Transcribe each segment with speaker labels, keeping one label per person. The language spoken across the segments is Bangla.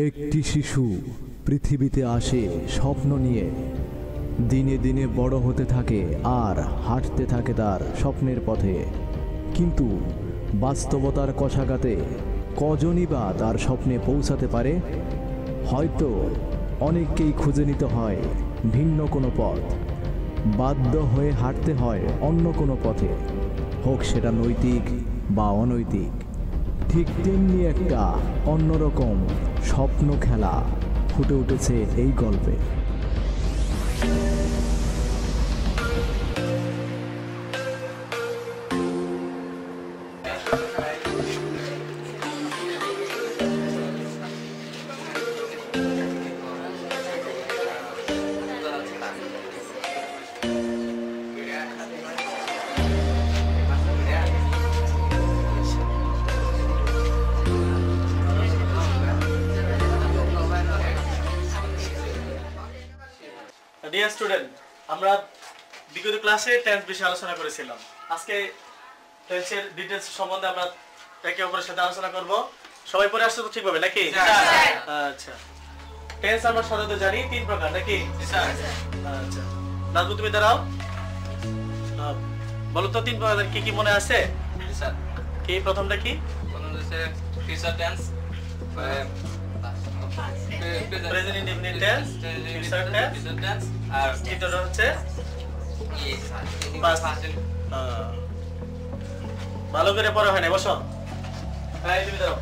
Speaker 1: একটি শিশু পৃথিবীতে আসে স্বপ্ন নিয়ে, দিনে দিনে বড় হতে থাকে আর হাঁটতে থাকে তার স্বপ্নের পথে। কিন্তু বাস্তবতার কষাঘাতে কজনই বা তার স্বপ্নে পৌঁছাতে পারে? হয়তো অনেককেই খুঁজে নিতে হয় ভিন্ন কোনো পথ, বাধ্য হয়ে হাঁটতে হয় অন্য কোনো পথে, হোক সেটা নৈতিক বা অনৈতিক। ঠিক তেমনি একটা অন্যরকম স্বপ্ন খেলা ফুটে উঠেছে এই গল্পে।
Speaker 2: ডিয়ার স্টুডেন্ট, আমরা বিগত ক্লাসে টেন্স বিষয়ে আলোচনা করেছিলাম। আজকে টেন্সের ডিটেইলস সম্বন্ধে আমরা একে অপরের সাথে আলোচনা করব। সবাই পড়ে আসছে তো ঠিকভাবে নাকি? আচ্ছা, টেন্স আমরা সাধারণত জানি তিন প্রকার নাকি? আচ্ছা, নাজমু তুমি দাঁড়াও, বলো তো তিন প্রকার কি কি মনে আছে? কি প্রথমটা কি?
Speaker 3: প্রথম হচ্ছে future tense,
Speaker 2: present indefinite tense, future tense, আর দ্বিতীয়টা হচ্ছে পাস্ট। ভালো করে পড়া হয় না, বসো। হ্যাঁ, তুমি দাঁড়াও।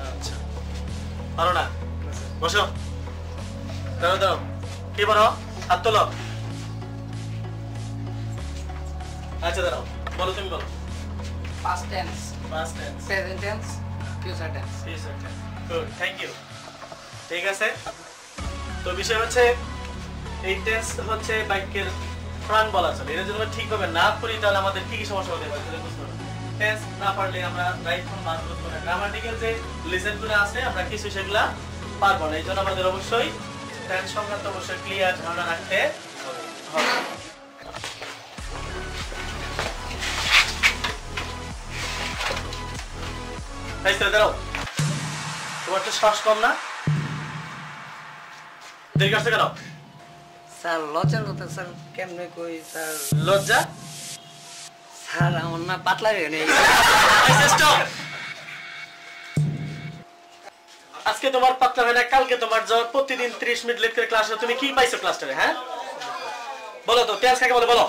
Speaker 2: আচ্ছা, পারো না, বসো। দাঁড়াও দাঁড়াও, কি পারো? হাত তোলো। আচ্ছা দাঁড়াও, বলো, তুমি বলো।
Speaker 3: Past tense,
Speaker 2: past tense,
Speaker 3: present tense, future tense.
Speaker 2: Future tense. Good, thank you. ঠিক আছে, তো বিষয় হচ্ছে এই টেন্স হচ্ছে বাক্যের প্রাণ বলা চলে। এটা যদি আমরা ঠিকভাবে না করি তাহলে আমাদের কি কি সমস্যা হতে পারে বুঝতে পারবো। টেন্স না পারলে আমরা রাইট ফ্রম বাদ করতে পারি। গ্রামাটিক্যাল যে লিসেনগুলো আছে আমরা কিছু সেগুলা পারবো না। এই জন্য আমাদের অবশ্যই টেন্স সংক্রান্ত অবশ্যই ক্লিয়ার ধারণা রাখতে হবে। দাঁড়াও, তোমার তো শ্বাস কম না? দেরি আসছে কেন?
Speaker 3: স্যার লজ্জার কথা স্যার, কেমনে কই স্যার?
Speaker 2: লজ্জা?
Speaker 3: স্যার আমার না পাতলা হয়ে নেই।
Speaker 2: আজকে তোমার পাতলা হয় না, কালকে তোমার প্রতিদিন 30 মিনিট লেট করে ক্লাস হয়। তুমি কি পাইছো ক্লাসটারে? হ্যাঁ বলো তো, টেন্স কাকে বলে বলো?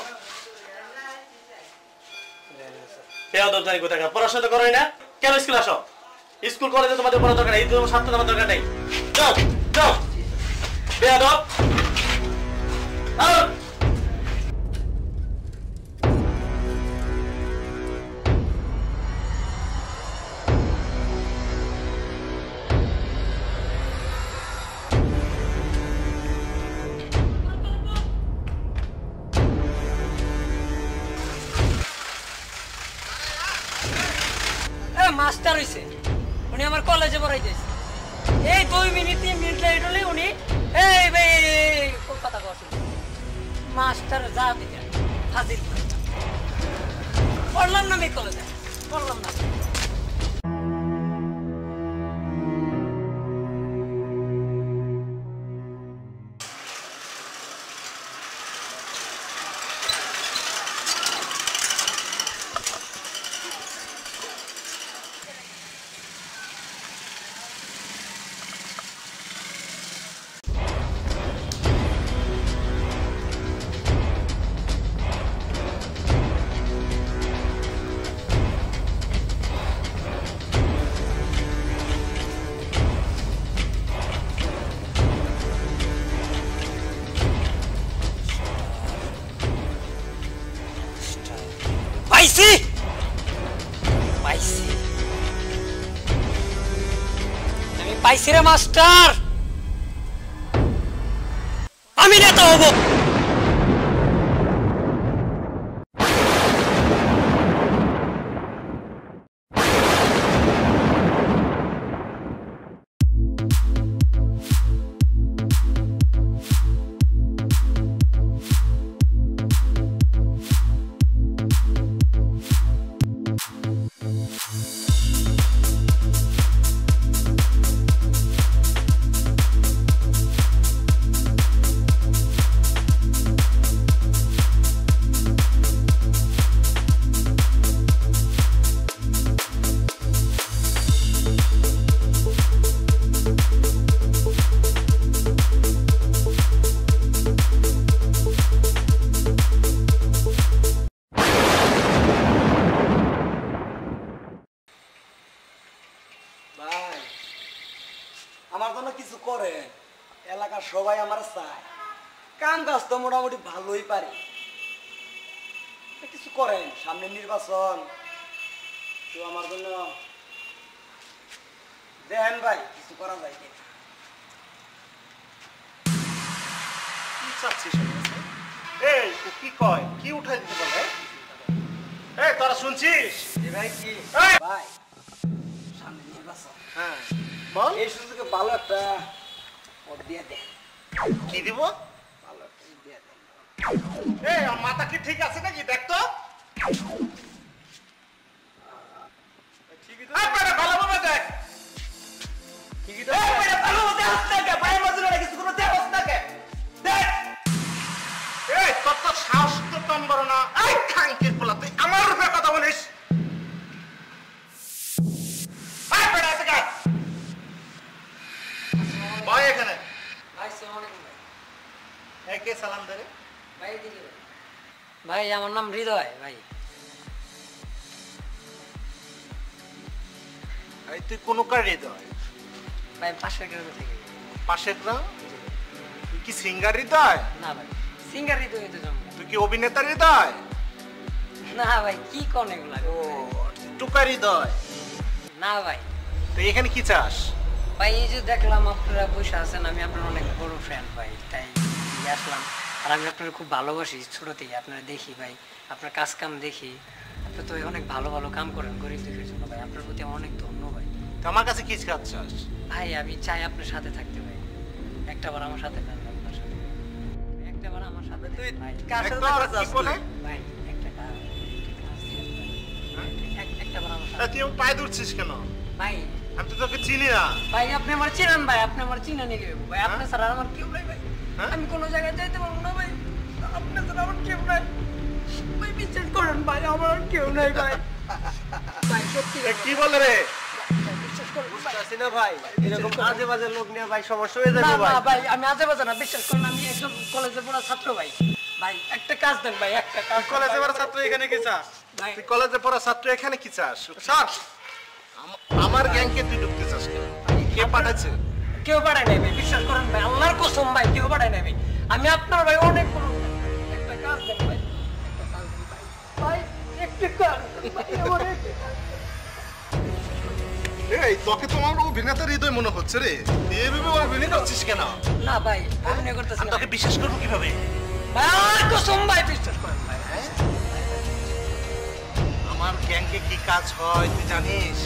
Speaker 2: বেয়াদব জানি কোথাকার, পড়াশোনা তো করোই না, কেন স্কুল আসো? স্কুল কলেজে তোমাদের পড়া দরকার নেই, এই তোমার ছাত্র তোমার দরকার নেই। যাও যাও, বেয়াদব।
Speaker 3: মাস্টার হইছে, উনি আমার কলেজে পড়াইতেছে। এই 2 মিনিট 3 মিনিট লেট হলে উনি এই ভাই কথা কইছে। মাস্টার যা দিতে ফাজিল পড়লাম না, আমি কলেজে পড়লাম না। পাইছি পাইছি, আমি পাইছি রে মাস্টার, আমি নেতা হবো।
Speaker 4: করেন, এলাকার সবাই আমার চায়, কাম কাজ তো মোটামুটি ভালোই পারে, কিছু করেন, সামনে নির্বাচন, তো আমার জন্য দেখেন ভাই কিছু করা যায় কি?
Speaker 5: কি চাচ্ছিস? এই ও কি কয়, কি উঠাই দিতে বলে? এই তোরা শুনছিস?
Speaker 4: ভাই কি
Speaker 5: এই!
Speaker 4: ভাই সামনে নির্বাচন,
Speaker 5: হ্যাঁ বল।
Speaker 4: এই সুযোগে ভালো একটা ভোট দিয়ে দেন,
Speaker 5: কি দিব?
Speaker 4: ভালো একটা দিয়ে দেন।
Speaker 5: এই আমার মাথা কি ঠিক আছে নাকি দেখ তো?
Speaker 4: ঠিকই
Speaker 5: এই বেটা ভালোভাবে দেখ।
Speaker 4: ঠিকই তো এই বেটা ভালোভাবে আসতে কে ভাই মজুরা কিছু কোনো দেখ না কে দেখ।
Speaker 5: এই তোর তো সাহস তো কম বড় না। এই খাঙ্কির পোলা তুই আমার উপরে কথা বলিস? এই বেটা এসে গা। বয় এখানে।
Speaker 3: ভাই আসসালামু আলাইকুম ভাই।
Speaker 5: এই কে সালাম দে রে?
Speaker 3: ভাই দিদি ভাই। ভাই আমার নাম হৃদয় ভাই।
Speaker 5: এই তুই কোন কার হৃদয়?
Speaker 3: ভাই পাশের গ্রামে থেকে।
Speaker 5: পাশের না? তুই কি সিঙ্গার হৃদয়?
Speaker 3: না ভাই সিঙ্গার হৃদয় তো জন্ম।
Speaker 5: তুই কি অভিনেতার হৃদয়?
Speaker 3: না ভাই কি কোন এগুলা?
Speaker 5: ও টুকার হৃদয়।
Speaker 3: না ভাই।
Speaker 5: তুই এখানে কি চাস?
Speaker 3: ভাই এই যে দেখলাম আপনারা বসে আছেন, আমি আপনার অনেক বড় ফ্যান ভাই, তাই আসলাম। আর আমি আপনার খুব ভালোবাসি ছোট থেকে, আপনারা দেখি ভাই, আপনার কাজ কাম দেখি, আপনি তো অনেক ভালো ভালো কাম করেন গরিব দুঃখীর জন্য ভাই, আপনার প্রতি আমার অনেক ধন্যবাদ ভাই।
Speaker 5: তুই আমার কাছে কি কাজ চাস?
Speaker 3: ভাই আমি চাই আপনার সাথে থাকতে ভাই, একটাবার আমার সাথে থাকবেন, আপনার সাথে একটাবার আমার সাথে
Speaker 4: তুই
Speaker 3: ভাই।
Speaker 4: কার সাথে
Speaker 5: একবার
Speaker 4: দেখা
Speaker 5: কি
Speaker 4: যাস
Speaker 5: বলে?
Speaker 3: ভাই একটা কাজ একটাবার আমার
Speaker 5: তা
Speaker 3: সাথে
Speaker 5: তুই আমার পায়ে ধরছিস কেন?
Speaker 3: ভাই।
Speaker 5: আমি তো তোকে চিনি না।
Speaker 3: ভাই আপনি আমার চিনেন ভাই, আপনি আমার চিনে নিলে ভাই, আপনি
Speaker 5: হ্যাঁ?
Speaker 3: ছাড়া আমার কেউ নাই ভাই।
Speaker 5: হ্যাঁ?
Speaker 3: আমি কোনো জায়গায় যাইতে পারবো না ভাই, আপনি ছাড়া আমার কেউ নাই ভাই, বিশ্বাস করেন ভাই, আমার আর কেউ নাই ভাই। ভাই সত্যি
Speaker 5: এ কি বলে রে?
Speaker 3: বিশ্বাস করেন ভাই।
Speaker 4: আসি না ভাই, এরকম আজে বাজে লোক নিয়ে ভাই সমস্যা হয়ে
Speaker 3: না
Speaker 4: যাবে ভাই।
Speaker 3: না ভাই আমি আজে বাজে না, বিশ্বাস করেন আমি একজন কলেজে পড়া ছাত্র ভাই। ভাই একটা কাজ দেন ভাই, একটা কাজ দেন
Speaker 5: কলেজে
Speaker 3: ভাই।
Speaker 5: পড়া ছাত্র এখানে কি চাস?
Speaker 3: ভাই
Speaker 5: তুই কলেজে পড়া ছাত্র এখানে কি চাস? স্যার আমার গ্যাংকে তুই ঢুকতে চাস কেন? কে পাঠাচ্ছে?
Speaker 3: কেউ পাঠায় নাই ভাই, বিশ্বাস করেন ভাই, আল্লাহর কসম ভাই, কেউ পাঠায় নাই ভাই। আমি আপনার ভাই অনেক বড় fan। একটা কাজ দেন ভাই, একটা কাজ দেন ভাই। ভাই একটা কাজ দেন ভাই, আমার একটা কাজ।
Speaker 5: এই তোকে তো আমার অভিনেতার হৃদয় মনে হচ্ছে রে। তুই এভাবে অভিনয় করছিস কেন?
Speaker 3: না ভাই অভিনয় করতেছি
Speaker 5: আমি
Speaker 3: না
Speaker 5: তোকে বিশ্বাস করবো কিভাবে?
Speaker 3: ভাই, আল্লাহর কসম ভাই, বিশ্বাস করেন ভাই।
Speaker 5: আমার গ্যাংকে কি কাজ হয় তুই জানিস?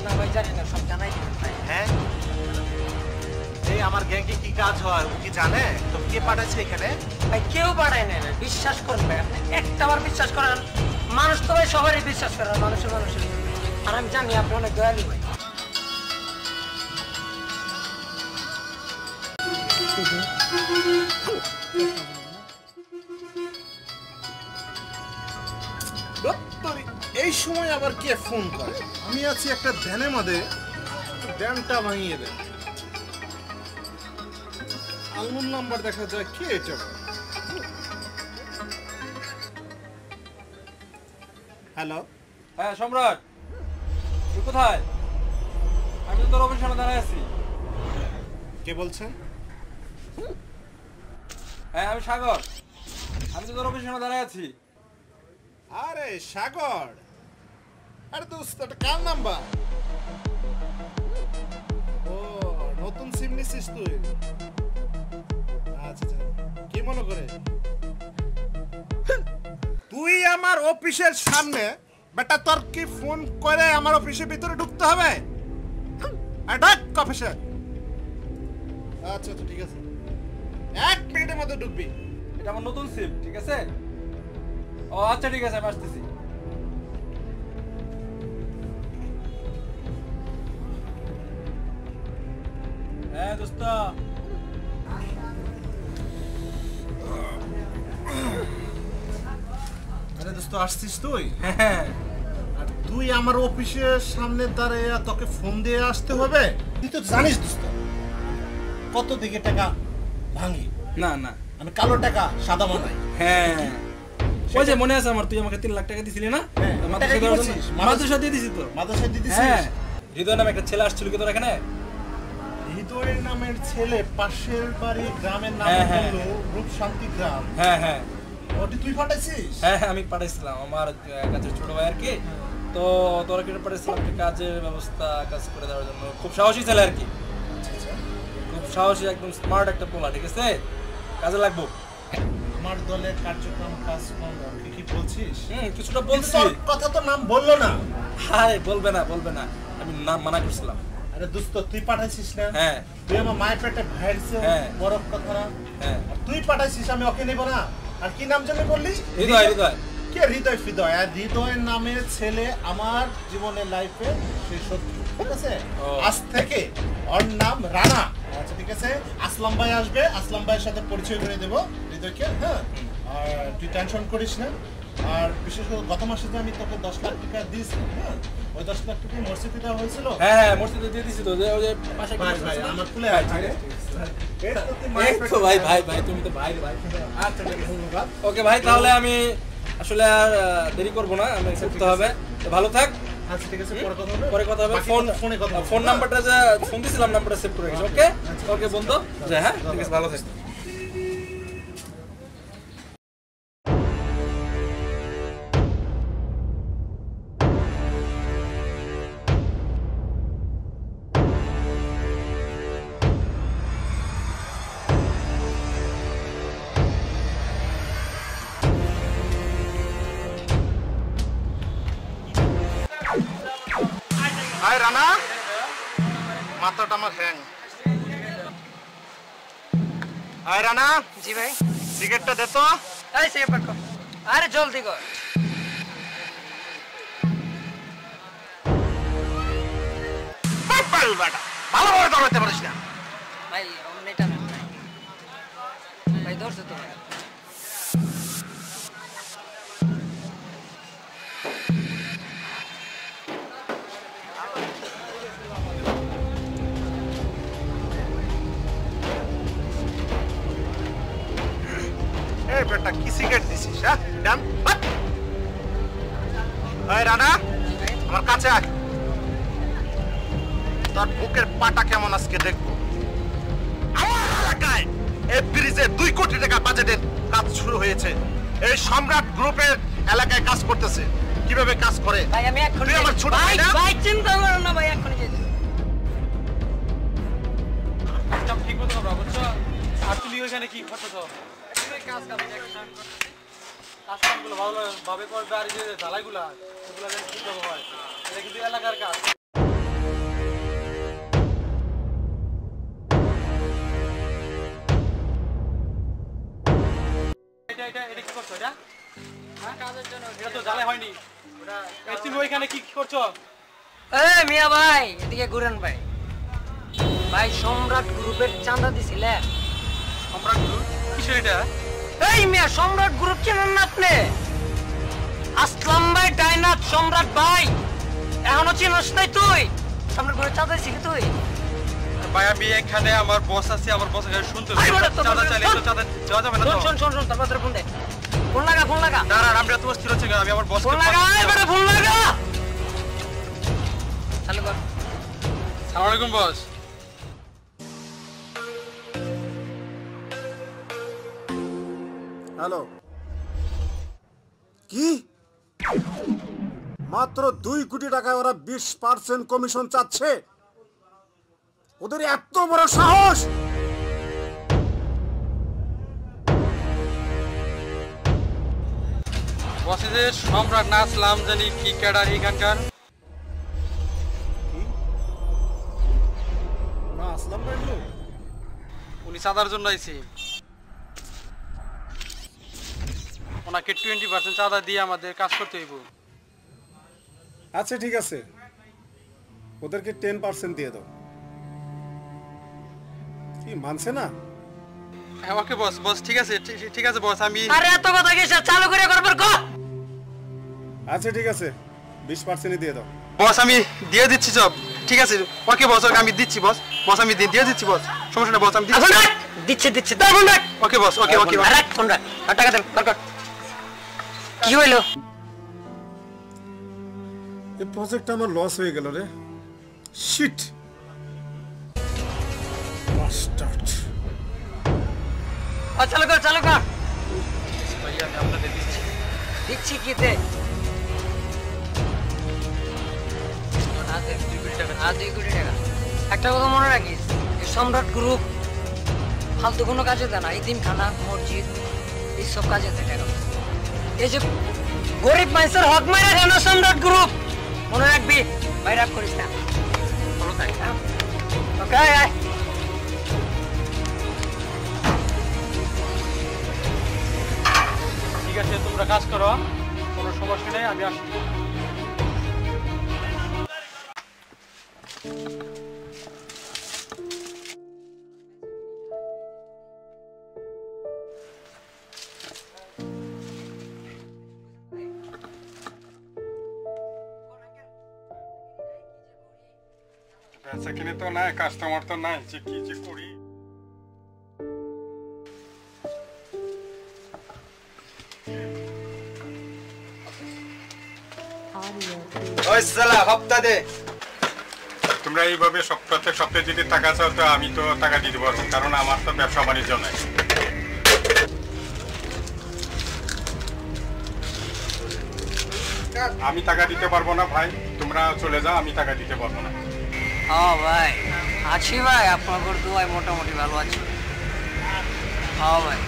Speaker 3: না ভাই জানি না, সব জানাই দিবেন ভাই।
Speaker 5: হ্যাঁ এই আমার গ্যাংকে কি কাজ হয় ও কি জানে? তো কে পাঠাচ্ছে এখানে?
Speaker 3: ভাই কেউ পাঠায় নাই ভাই, বিশ্বাস করেন ভাই, আপনি একটাবার বিশ্বাস করেন। মানুষ তো ভাই সবারই বিশ্বাস করে, মানুষের। আর আমি জানি আপনি অনেক দয়ালু ভাই।
Speaker 5: এই সময় আবার কে ফোন করে? আমি আছি একটা ধ্যানের মধ্যে, ধ্যানটা ভাঙিয়ে দেয়। আলমুন নাম্বার দেখা যায়, কে এটা? হ্যালো,
Speaker 6: হ্যাঁ সম্রাট, তুই কোথায়? আমি তো তোর অফিসে দাঁড়ায় আছি।
Speaker 5: কে বলছেন?
Speaker 6: হ্যাঁ আমি সাগর, আমি তো তোর অফিসে দাঁড়ায় আছি।
Speaker 5: আরে সাগর, আরে দোস্ত এটা কার নাম্বার? ও নতুন সিম নিছিস তুই? আচ্ছা কি মনে করে? তুই আমার অফিসের সামনে বেটা, তোর কি ফোন করে আমার অফিসের ভিতরে ঢুকতে হবে? ডাক অফিসে। আচ্ছা আচ্ছা ঠিক আছে, 1 মিনিটের মধ্যে ঢুকবি।
Speaker 6: এটা আমার নতুন সিম, ঠিক আছে? ও আচ্ছা ঠিক আছে, আমি আসতেছি। হ্যাঁ দোস্ত,
Speaker 5: আরে দোস্ত আসছিস তুই?
Speaker 6: হ্যাঁ
Speaker 5: আর তুই আমার অফিসের সামনে দাঁড়িয়ে তোকে ফোন দিয়ে আসতে হবে? তুই তো জানিস দোস্ত কত দিকে টাকা ভাঙি।
Speaker 6: না না,
Speaker 5: আমি কালো টাকা সাদা বানাই।
Speaker 6: হ্যাঁ ওই যে মনে আছে আমার, তুই আমাকে 3 লাখ টাকা দিছিলি না?
Speaker 5: হ্যাঁ, টাকা কি করছিস?
Speaker 6: মাদ্রাসা দিয়ে দিছি তো।
Speaker 5: মাদ্রাসায় দিতেছিস?
Speaker 6: হ্যাঁ, হৃদয় নামে একটা ছেলে আসছিল কি তোর এখানে?
Speaker 5: হৃদয়ের নামের ছেলে পাশের বাড়ি গ্রামের নাম
Speaker 6: হ্যাঁ, হ্যাঁ।
Speaker 5: হলো রূপশান্তি গ্রাম।
Speaker 6: হ্যাঁ হ্যাঁ
Speaker 5: ওটি তুই পাঠাইছিস?
Speaker 6: হ্যাঁ হ্যাঁ আমি পাঠাইছিলাম আমার কাছের ছোট ভাই আর কি। তো তোরা কেটে পাঠাইছিলাম একটা কাজের ব্যবস্থা কাজ করে দেওয়ার জন্য। খুব সাহসী ছেলে আর কি, খুব সাহসী, একদম স্মার্ট একটা পোলা, ঠিক আছে? কাজে লাগবো।
Speaker 5: আমার দলের কার্যক্রম কাজকর্ম কি বলছিস?
Speaker 6: কিছুটা বলছি।
Speaker 5: তোর কথা তো নাম বললো না।
Speaker 6: আরে বলবে না, আমি নাম মানা করছিলাম।
Speaker 5: আরে দোস্ত তুই পাঠাইছিস না?
Speaker 6: হ্যাঁ
Speaker 5: তুই আমার মায়ের পেটে ভাইয়ের চেয়ে
Speaker 6: হ্যাঁ।
Speaker 5: বড় কথা না?
Speaker 6: হ্যাঁ
Speaker 5: আর তুই পাঠাইছিস, আমি ওকে নেব না? আর কি নাম জানি বললি?
Speaker 6: হৃদয়।
Speaker 5: কে হৃদয় ফিদয়? আর হৃদয়ের নামের ছেলে আমার জীবনের লাইফে সে শত্রু, ঠিক আছে?
Speaker 6: ও।
Speaker 5: আজ থেকে ওর নাম রানা। আচ্ছা ঠিক আছে, আসলাম ভাই আসবে, আসলাম ভাইয়ের সাথে পরিচয় করে দেবো হৃদয়কে। হ্যাঁ, আর তুই টেনশন করিস না। আর বিশেষ করে গত মাসে যে আমি তোকে 10 লাখ টাকা দিয়েছি, হ্যাঁ, ওই 10 লাখ টাকা মসজিদে দেওয়া হয়েছিল।
Speaker 6: হ্যাঁ মসজিদে দিয়ে দিছি তো, যে ওই যে পাশে
Speaker 5: ভাই ভাই আমার খুলে আছে রে।
Speaker 6: এই তো ভাই তুমি তো ভাই।
Speaker 5: আচ্ছা ঠিক আছে, ধন্যবাদ।
Speaker 6: ওকে ভাই, তাহলে আমি আসলে আর দেরি করবো না, আমি করতে হবে। তো ভালো থাক,
Speaker 5: আচ্ছা ঠিক আছে,
Speaker 6: পরে কথা হবে।
Speaker 5: ফোনে কথা হবে।
Speaker 6: ফোন নাম্বারটা যা ফোন দিছিলাম, নাম্বারটা সেভ করে গেছি। ওকে ওকে বন্ধু, হ্যাঁ ঠিক আছে, ভালো থাক।
Speaker 5: হাই রানা, মাথাটা আমার হ্যাং। হাই রানা,
Speaker 3: জি ভাই।
Speaker 5: সিগারেটটা দে তো।
Speaker 3: এই সে পাকো, আরে জলদি কর।
Speaker 5: ভালোভাবে দৌড়াতে পারিস না।
Speaker 3: ভাই অমনিটা না ভাই, ধরছো তো ভাই।
Speaker 5: এই বেটা কি সিগারেট দিছিস? হ্যাঁ ড্যাম। হাই রানা, আমার কাছে আয়। তোর বুকের পাটা কেমন আজকে দেখবো। আমার এলাকায় এই ব্রিজে 2 কোটি টাকা বাজেটের কাজ শুরু হয়েছে। এই সম্রাট গ্রুপের এলাকায় কাজ করতেছে। কিভাবে কাজ করে?
Speaker 3: ভাই আমি এক্ষুনি
Speaker 5: তুই আমার ছোট ভাই না?
Speaker 3: ভাই চিন্তা করো না ভাই, এক্ষুনি যেতে।
Speaker 6: ঠিক মতো আমরা বুঝছো। আর তুমি ওইখানে কি করতেছো? কাজগুলো ভালোভাবে করবে, আর যে ঢালাইগুলা সেগুলো যেন ঠিকভাবে হয়, এটা কিন্তু এলাকার কাজ। এটা কি করছো? এটা কাজের জন্য, এটা তো ঢালাই হয়নি। তুমি ওইখানে কি করছো?
Speaker 3: এই মিয়া ভাই, এদিকে ঘুরেন ভাই। ভাই সম্রাট গ্রুপের চাঁদা দিছিলে।
Speaker 6: সম্রাট গ্রুপ? কিসের এটা?
Speaker 3: এই মিয়া, সম্রাট গ্রুপ চেনেন না আপনি? আসলাম ভাই, ডাইনাথ, সম্রাট ভাই, এখনো চিনস নাই তুই? সম্রাট গ্রুপের চাঁদা দিছিলি তুই?
Speaker 6: ভাই আমি এখানে, আমার বস আছে, আমার বস এখানে শুনতে
Speaker 3: আরে বেটা, তো
Speaker 6: চাঁদা চাইলে তো চাঁদা দেওয়া যাবে না তো?
Speaker 3: শোন, তারপর তোর ফোন দে। ফোন লাগা।
Speaker 6: দাঁড়ান, আমরা তো স্থির হচ্ছে, আমি আমার বসকে
Speaker 3: ফোন লাগা, এই বেটা ফোন লাগা। চালু কর।
Speaker 6: আসসালামু আলাইকুম বস।
Speaker 5: হ্যালো, কি মাত্র 2 কোটি টাকায় ওরা 20% কমিশন চাচ্ছে? ওদের এত বড় সাহস!
Speaker 6: বসে সম্রাট না আসলাম জানি কি ক্যাডার এখানকার।
Speaker 5: না আসলাম ভাই,
Speaker 6: উনি চাঁদার জন্য আইছি। ওনাকে 20% চাঁদা দিয়ে আমাদের কাজ করতে হইব।
Speaker 5: আচ্ছা ঠিক আছে, ওদেরকে 10% দিয়ে দাও। কি মানছে না?
Speaker 6: হ্যাঁ ওকে বস, ঠিক আছে বস, আমি।
Speaker 3: আরে এত কথা কিসে? চালু করে করবার কর।
Speaker 5: আচ্ছা ঠিক আছে, 20% দিয়ে দাও।
Speaker 6: বস আমি দিয়ে দিচ্ছি সব, ঠিক আছে। ওকে বস, ওকে আমি দিচ্ছি বস, আমি দিয়ে দিচ্ছি বস, সমস্যা নেই বস, আমি
Speaker 3: ফোন রাখ। দিচ্ছে দাও ফোন রাখ।
Speaker 6: ওকে বস, ওকে
Speaker 3: রাখ ফোন রাখ। আর টাকা দেন, কর। কি হইলো?
Speaker 5: এই প্রজেক্টটা আমার লস হয়ে গেল রে। শিট।
Speaker 3: চালু কর চালু কর।
Speaker 6: ভাই আমি আপনাদের দিচ্ছি।
Speaker 3: দিচ্ছি কি দে?
Speaker 6: দুই কোটি টাকা।
Speaker 3: 2 কোটি টাকা। একটা কথা মনে রাখিস, এই সম্রাট গ্রুপ ফালতু কোনো কাজে দেয় না। এতিমখানা, মসজিদ এইসব কাজে দেয় টাকা। এই যে গরিব মানুষের হক মারা কেন সম্রাট গ্রুপ, মনে রাখবি। ভাই রাগ করিস না, ভালো থাক। ওকে আয়।
Speaker 2: ঠিক আছে, তোমরা কাজ করো, কোনো সমস্যা নেই, আমি আসছি।
Speaker 7: বেচা কিনে তো নাই, কাস্টমার তো নাই, যে কি যে করি।
Speaker 4: ওই শালা হপ্তা দে।
Speaker 7: তোমরা এইভাবে প্রত্যেক সপ্তাহে যদি টাকা চাও তো আমি তো টাকা দিতে পারবো, কারণ আমার তো ব্যবসা বাণিজ্য নাই। আমি টাকা দিতে পারবো না ভাই, তোমরা চলে যাও, আমি টাকা দিতে পারবো না।
Speaker 3: হ্যাঁ ভাই আছি ভাই, আপনাদের দোয়ায় মোটামুটি ভালো আছি। হ্যাঁ ভাই,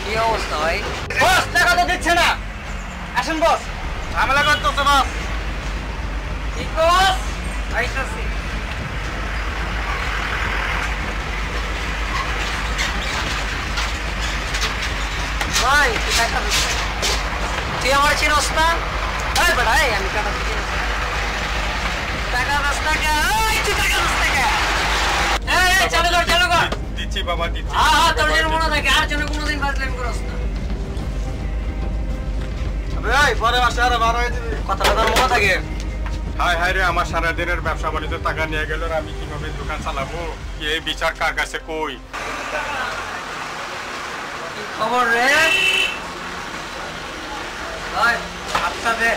Speaker 3: কি অবস্থা ভাই?
Speaker 4: বস টাকা তো দিচ্ছে না। আসেন বস।
Speaker 2: ঝামেলা করতেছে বস।
Speaker 3: ঠিক বস, আইতাছি। ভাই তুই টাকা দিস, তুই আমার চিনস না? এই বেটা, এই আমি টাকা দিচ্ছি না। টাকা দিস না কে? এই তুই টাকা দিস না কে? এই চালু কর চালু কর।
Speaker 7: দিচ্ছি বাবা, দিচ্ছি।
Speaker 3: হ্যাঁ তোর যেন মনে থাকে, আর যেন কোনোদিন বাজলেন করস না।
Speaker 2: এই পরে মাসে আরো 12 হয়ে যাবে, কথাটা তোর মনে থাকে।
Speaker 7: হায় হায় রে, আমার সারাদিনের ব্যবসা বাণিজ্য টাকা নিয়ে গেল, আর আমি কিভাবে দোকান চালাবো? এই বিচার কার কাছে কই?
Speaker 3: খবর রে ভাই, আচ্ছা দে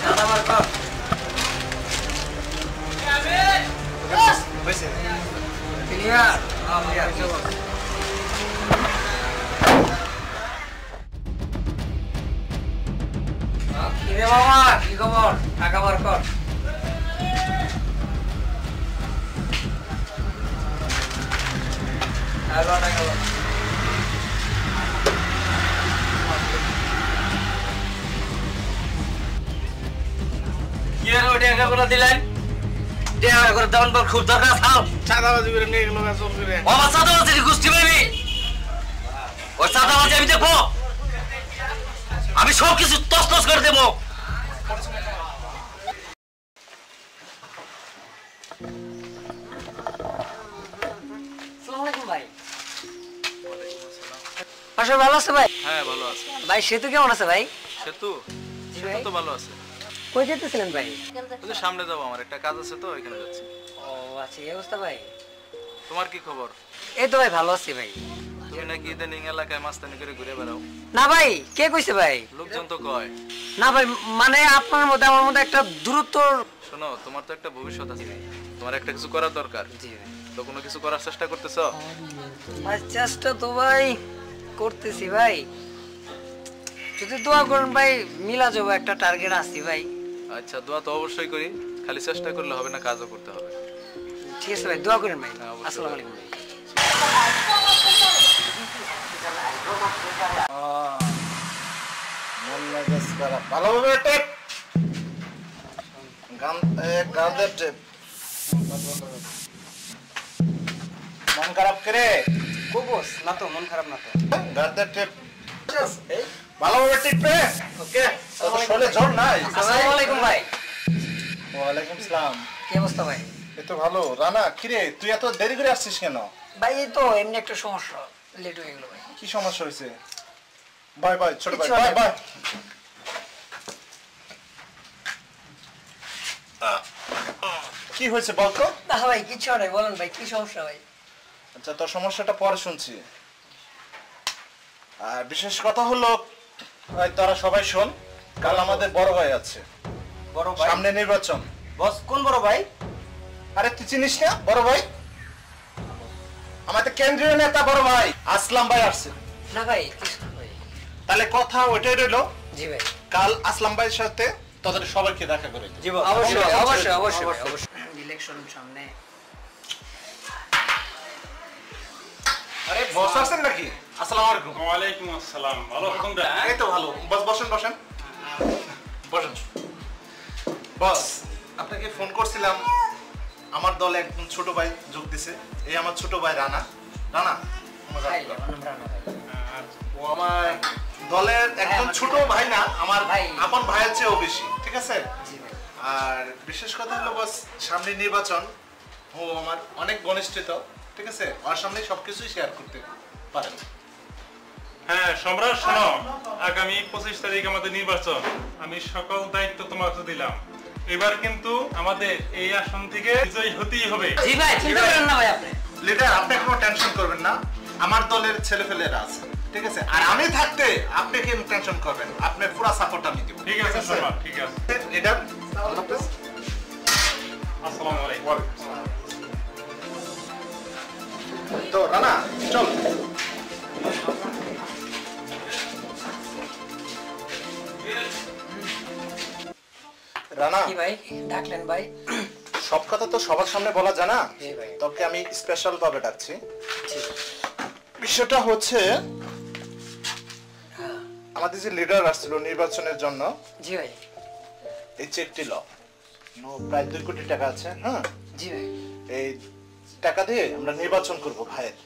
Speaker 3: দাদা বার কর।
Speaker 4: হইছে।
Speaker 3: ক্লিয়ার?
Speaker 4: ক্লিয়ার।
Speaker 3: কি রে বাবা, কি খবর? টাকা বার কর। হ্যালো টাকা বার।
Speaker 2: কি আর ওই টাকা করে দিলেন? টাকা করে দেওয়ার পর খুব দরকার খাও। চাঁদাবাজি করে নিয়ে গেল চল করে।
Speaker 4: বাবা চাঁদাবাজি গোষ্ঠী পাইবি। ওই চাঁদাবাজি আমি দেখবো, আমি সব কিছু তছনছ করে দেবো।
Speaker 3: আসসালামু আলাইকুম ভাই। আসলে ভালো আছে ভাই?
Speaker 6: হ্যাঁ ভালো আছে।
Speaker 3: ভাই সেতু কেমন আছে ভাই?
Speaker 6: সেতু সেতু তো ভালো আছে।
Speaker 3: কই যেতেছিলেন ভাই?
Speaker 6: ওই যে সামনে যাবো, আমার একটা কাজ আছে তো এখানে যাচ্ছি।
Speaker 3: ও আচ্ছা, এই অবস্থা ভাই।
Speaker 6: তোমার কি খবর?
Speaker 3: এই তো ভাই ভালো আছি ভাই।
Speaker 6: তুমি নাকি ইদানিং এলাকায় মাস্তানি করে ঘুরে বেড়াও?
Speaker 3: না ভাই, কে কইছে ভাই?
Speaker 6: লোকজন তো কয়।
Speaker 3: না ভাই, মানে আপনার মধ্যে আমার মধ্যে একটা দূরত্ব।
Speaker 6: শোনো, তোমার তো একটা ভবিষ্যৎ আছে, তোমার একটা কিছু করার দরকার।
Speaker 3: জি ভাই।
Speaker 6: তো কোনো কিছু করার চেষ্টা করতেছো?
Speaker 3: আর চেষ্টা তো ভাই করতেছি ভাই, যদি দোয়া করেন ভাই মিলা যাবো, একটা টার্গেট আছে ভাই।
Speaker 6: আচ্ছা, দোয়া তো অবশ্যই করি, খালি চেষ্টা করলে হবে না, কাজও করতে হবে।
Speaker 3: ঠিক আছে ভাই, দোয়া করেন ভাই।
Speaker 6: হ্যাঁ, অবশ্যই।
Speaker 3: আসসালামু আলাইকুম ভাই।
Speaker 4: ভালোভাবে টেপ। গাঁদের টেপ। মন খারাপ করে?
Speaker 3: বস না তো, মন খারাপ না তো।
Speaker 4: গাঁদের টেপ। ভালোভাবে টিপবে। ওকে। তোর শরীরে জ্বর নাই?
Speaker 3: আসসালামু আলাইকুম ভাই।
Speaker 4: ওয়ালাইকুম সালাম।
Speaker 3: কি অবস্থা ভাই?
Speaker 4: এই তো ভালো। রানা কিরে, তুই এত দেরি করে আসছিস কেন?
Speaker 3: ভাই এই তো এমনি একটা সমস্যা, লেট হয়ে গেল ভাই।
Speaker 4: কি সমস্যা হয়েছে? বাই বাই ছোট ভাই,
Speaker 3: কিছু
Speaker 4: বাই
Speaker 3: নাই।
Speaker 4: বাই। কি হয়েছে বলতো?
Speaker 3: না ভাই কিছু নাই, বলেন ভাই কি সমস্যা ভাই?
Speaker 4: আচ্ছা, তোর সমস্যাটা পরে শুনছি। আর বিশেষ কথা হলো, এই তোরা সবাই শোন, কাল আমাদের বড় ভাই আছে।
Speaker 2: বড় ভাই?
Speaker 4: সামনে নির্বাচন।
Speaker 2: বস কোন বড় ভাই?
Speaker 4: আরে তুই চিনিস না বড় ভাই?
Speaker 5: আমাদের কেন্দ্রীয় নেতা বড় ভাই আসলাম ভাই আসছে।
Speaker 3: না ভাই কিছু না ভাই।
Speaker 5: তাহলে কথা ওইটাই রইলো,
Speaker 3: জি ভাই।
Speaker 5: কাল আসলাম ভাইয়ের সাথে তাদের সবাইকে দেখা করে দিই।
Speaker 3: অবশ্যই অবশ্যই অবশ্যই অবশ্যই। ইলেকশন সামনে।
Speaker 5: আরে বস আছেন নাকি? আসসালামু আলাইকুম।
Speaker 7: ওয়ালাইকুম আসসালাম। ভালো তোমরা?
Speaker 5: এই তো ভালো। বস বসেন বসেন বসেন। বস আপনাকে ফোন করছিলাম, আমার দলে একজন ছোট ভাই যোগ দিছে। এই আমার ছোট ভাই রানা। রানা
Speaker 3: ভাই আমার নাম রানা ভাই।
Speaker 5: ও আমার দলের একজন ছোট ভাই না, আমার
Speaker 3: ভাই।
Speaker 5: আপন ভাইয়ের চেয়েও বেশি, ঠিক আছে?
Speaker 3: জি ভাই।
Speaker 5: আর বিশেষ কথা হলো বস, সামনে নির্বাচন, ও আমার অনেক ঘনিষ্ঠিত, ঠিক আছে? ওর সামনে সবকিছুই শেয়ার করতে পারেন।
Speaker 7: হ্যাঁ সম্রাট, শোনো, আগামী 25 তারিখ আমাদের নির্বাচন। আমি সকল দায়িত্ব তোমাকে দিলাম। এবার কিন্তু আমাদের এই আসন থেকে বিজয়ী হতেই হবে।
Speaker 3: জি ভাই চিন্তা করেন না ভাই আপনি।
Speaker 5: লিডার আপনি কোনো টেনশন করবেন না, আমার দলের ছেলেপেলেরা আছে, ঠিক আছে? আর আমি থাকতে আপনি কেন টেনশন করবেন? আপনার পুরো সাপোর্ট আমি দেব।
Speaker 7: ঠিক আছে সম্রাট, ঠিক আছে।
Speaker 5: লিডার আল্লাহ হাফেজ।
Speaker 7: আসসালামু আলাইকুম।
Speaker 5: তো রানা চল। রানা
Speaker 3: কি ভাই ডাকলেন ভাই?
Speaker 5: সব কথা তো সবার সামনে বলা যায় না,
Speaker 3: জি ভাই।
Speaker 5: তোকে আমি স্পেশাল ভাবে ডাকছি। বিষয়টা হচ্ছে আমাদের যে লিডার আসছিল নির্বাচনের জন্য,
Speaker 3: জি ভাই।
Speaker 5: এই চেকটি ল প্রায় 2 কোটি টাকা আছে। হ্যাঁ
Speaker 3: জি ভাই।
Speaker 5: এই টাকা দিয়ে আমরা নির্বাচন করব ভাইয়ের।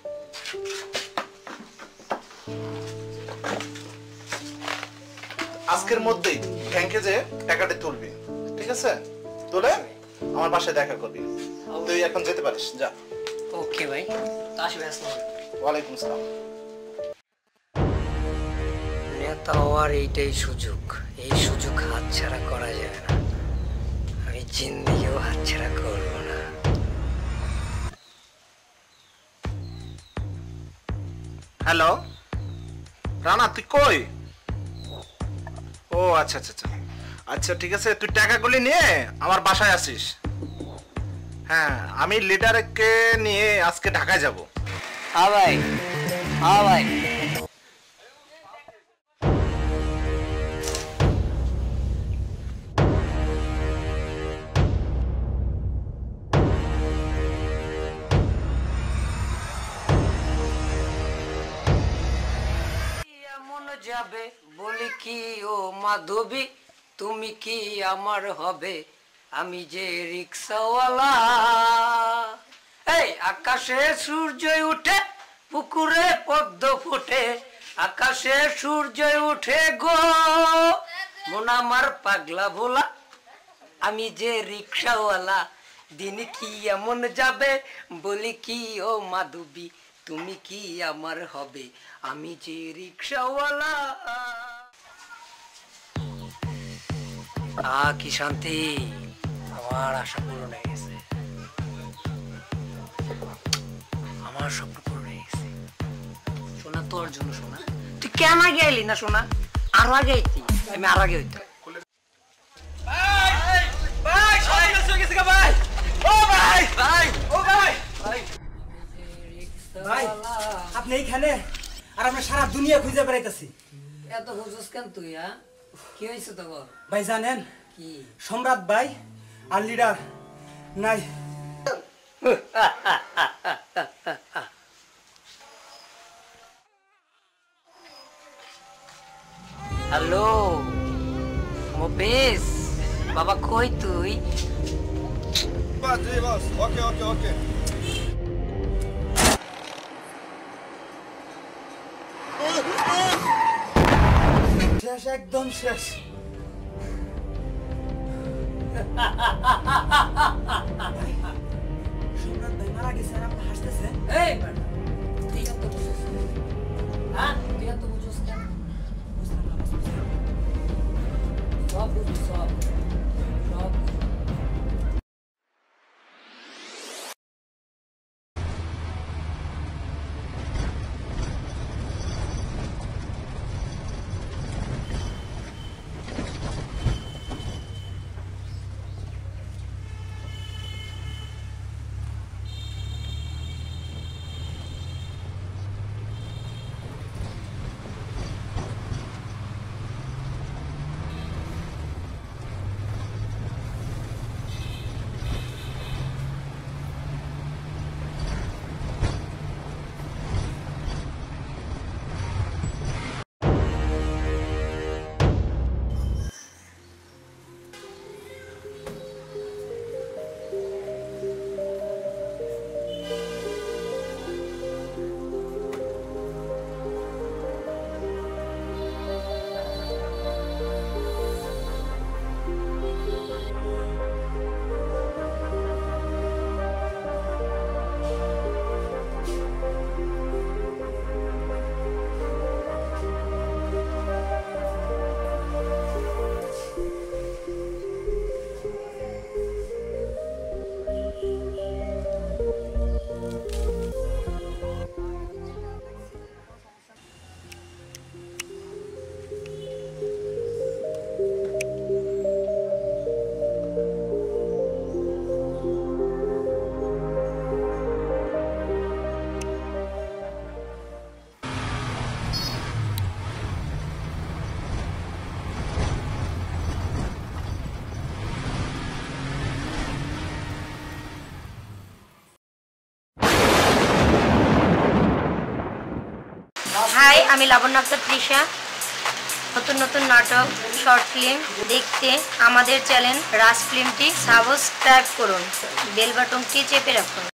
Speaker 5: আজকের মধ্যেই ব্যাংকে যে টাকাটা তুলবি, ঠিক আছে? তুলে আমার বাসায় দেখা করবি। তুই এখন যেতে পারিস, যা।
Speaker 3: ওকে ভাই। তো আসবে। আসসালামু আলাইকুম।
Speaker 5: ওয়ালাইকুম আসসালাম।
Speaker 3: নেতা হওয়ার এইটাই সুযোগ, এই সুযোগ হাতছাড়া করা যাবে না। আমি জিন্দেগিও হাতছাড়া করব না।
Speaker 5: হ্যালো রানা, তুই কই? ও আচ্ছা আচ্ছা আচ্ছা আচ্ছা, ঠিক আছে, তুই টাকাগুলি নিয়ে আমার বাসায় আসিস। হ্যাঁ, আমি লিডারকে নিয়ে আজকে ঢাকায় যাব।
Speaker 3: হ্যাঁ ভাই, হ্যাঁ ভাই। এমন যাবে বলি কি ও মাধবী, তুমি কি আমার হবে, আমি যে রিক্সাওয়ালা। এই আকাশে সূর্য উঠে, পুকুরে পদ্ম ফুটে, আকাশে সূর্য উঠে গো, মন আমার পাগলা ভোলা, আমি যে রিক্সাওয়ালা। দিন কি এমন যাবে বলি কি ও মাধবী, তুমি কি আমার হবে, আমি যে রিক্সাওয়ালা। কি শান্তি, আমার আশা পূরণ হয়ে গেছে, আমার স্বপ্ন পূরণ হয়ে গেছে। সোনা তোর জন্য সোনা, তুই কেন আগে আইলি না সোনা? আরো আগে আইতি, আমি আর আগে হইতাম।
Speaker 8: ভাই আপনি এইখানে, আর আমরা সারা দুনিয়া খুঁজে বেড়াইতেছি।
Speaker 3: এত বুঝোস কেন তুই? কি হয়েছে তোর?
Speaker 8: ভাই জানেন
Speaker 3: কি?
Speaker 8: সম্রাট ভাই আর লিডার নাই।
Speaker 3: হ্যালো মোপেস, বাবা কই তুই?
Speaker 5: ওকে ওকে ওকে।
Speaker 8: শেষ, একদম শেষ। সম্রাট ভাই মারা গেছে আর আপনি হাসতেছেন।
Speaker 3: এই বেটা, তুই এত বুঝোস? তুই এত বুঝোস কেন? সব বুঝি, সব সব।
Speaker 9: হাই, আমি লাবণ্য আক্তার তৃষা। নতুন নতুন নাটক, শর্ট ফিল্ম দেখতে আমাদের চ্যানেল রাজ ফিল্মটি সাবস্ক্রাইব করুন, বেল বাটনটি চেপে রাখুন।